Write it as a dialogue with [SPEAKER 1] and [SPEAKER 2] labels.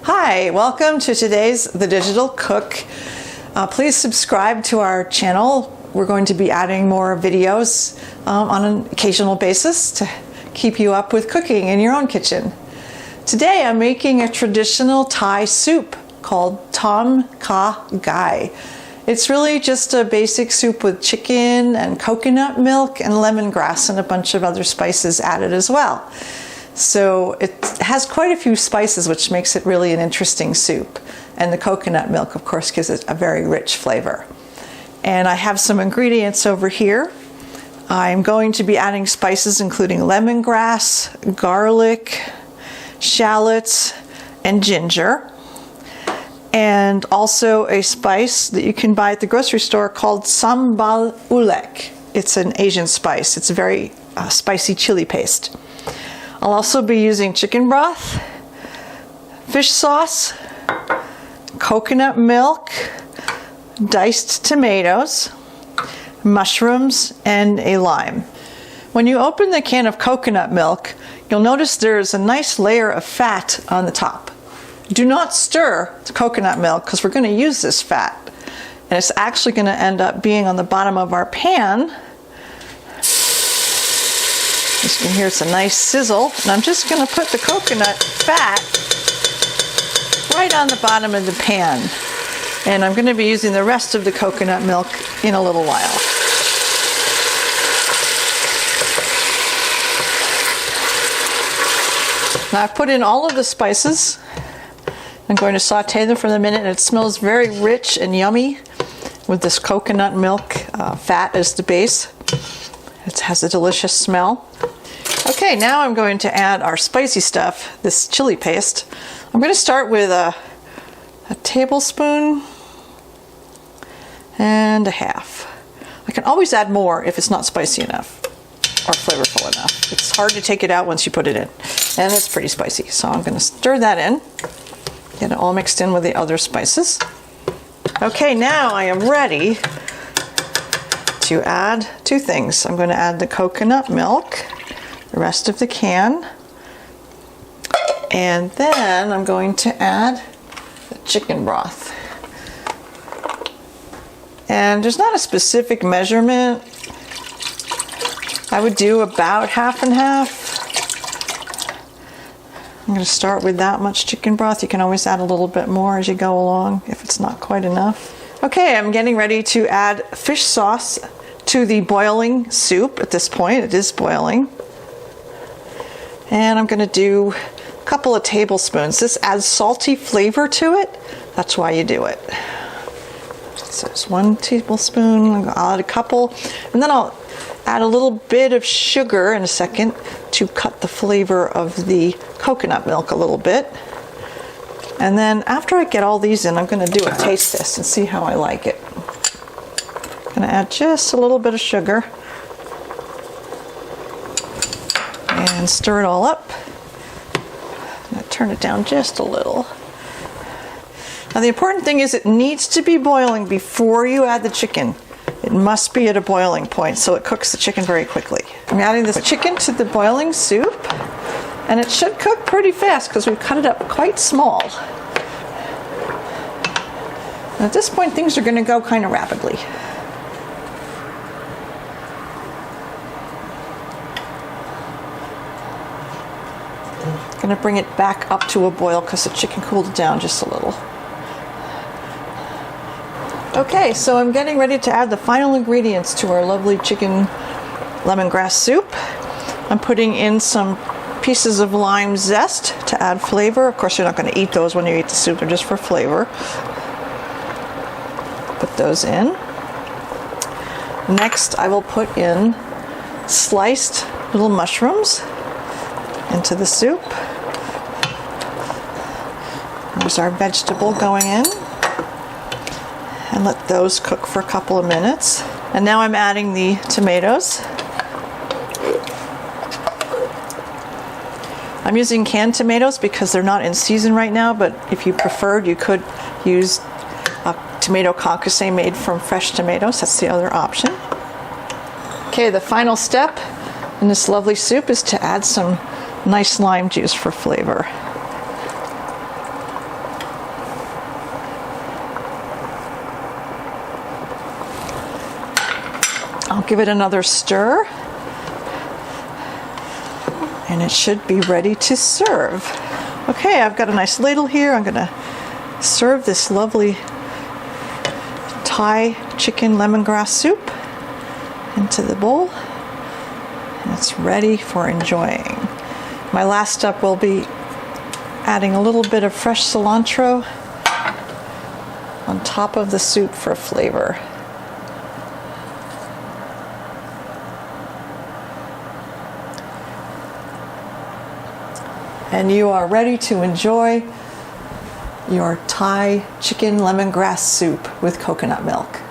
[SPEAKER 1] Hi, welcome to today's The Digital Cook. Please subscribe to our channel. We're going to be adding more videos on an occasional basis to keep you up with cooking in your own kitchen. Today I'm making a traditional Thai soup called Tom Kha Gai. It's really just a basic soup with chicken and coconut milk and lemongrass and a bunch of other spices added as well. So it has quite a few spices, which makes it really an interesting soup. And the coconut milk, of course, gives it a very rich flavor. And I have some ingredients over here. I'm going to be adding spices including lemongrass, garlic, shallots, and ginger. And also a spice that you can buy at the grocery store called Sambal Oelek. It's an Asian spice. It's a very spicy chili paste. I'll also be using chicken broth, fish sauce, coconut milk, diced tomatoes, mushrooms, and a lime. When you open the can of coconut milk, you'll notice there's a nice layer of fat on the top. Do not stir the coconut milk because we're going to use this fat. And it's actually going to end up being on the bottom of our pan. As you can hear, it's a nice sizzle. And I'm just going to put the coconut fat right on the bottom of the pan. And I'm going to be using the rest of the coconut milk in a little while. Now I've put in all of the spices. I'm going to saute them for a minute, and it smells very rich and yummy with this coconut milk fat as the base. It has a delicious smell. Okay, now I'm going to add our spicy stuff, this chili paste. I'm going to start with a tablespoon and a half. I can always add more if it's not spicy enough or flavorful enough. It's hard to take it out once you put it in, and it's pretty spicy. So I'm going to stir that in, get it all mixed in with the other spices. Okay, now I am ready to add two things. I'm going to add the coconut milk, the rest of the can, and then I'm going to add the chicken broth. And there's not a specific measurement. I would do about half and half. I'm going to start with that much chicken broth. You can always add a little bit more as you go along if it's not quite enough. Okay, I'm getting ready to add fish sauce to the boiling soup at this point. It is boiling. And I'm going to do a couple of tablespoons. This adds salty flavor to it. That's why you do it. So it's 1 tablespoon. I'll add a couple. And then I'll add a little bit of sugar in a second to cut the flavor of the coconut milk a little bit. And then after I get all these in, I'm going to do a taste test and see how I like it. I'm going to add just a little bit of sugar and stir it all up. I'm going to turn it down just a little. Now the important thing is it needs to be boiling before you add the chicken. It must be at a boiling point so it cooks the chicken very quickly. I'm adding this chicken to the boiling soup, and it should cook pretty fast because we've cut it up quite small. And at this point things are going to go kind of rapidly. I'm going to bring it back up to a boil because the chicken cooled down just a little. Okay, so I'm getting ready to add the final ingredients to our lovely chicken lemongrass soup. I'm putting in some pieces of lime zest to add flavor. Of course, you're not going to eat those when you eat the soup, they're just for flavor. Put those in. Next, I will put in sliced little mushrooms into the soup. There's our vegetable going in. And let those cook for a couple of minutes. And now I'm adding the tomatoes. I'm using canned tomatoes because they're not in season right now, but if you preferred, you could use a tomato concasse made from fresh tomatoes. That's the other option. Okay, the final step in this lovely soup is to add some nice lime juice for flavor. I'll give it another stir, and it should be ready to serve. Okay, I've got a nice ladle here. I'm gonna serve this lovely Thai chicken lemongrass soup into the bowl. And it's ready for enjoying. My last step will be adding a little bit of fresh cilantro on top of the soup for flavor. And you are ready to enjoy your Thai chicken lemongrass soup with coconut milk.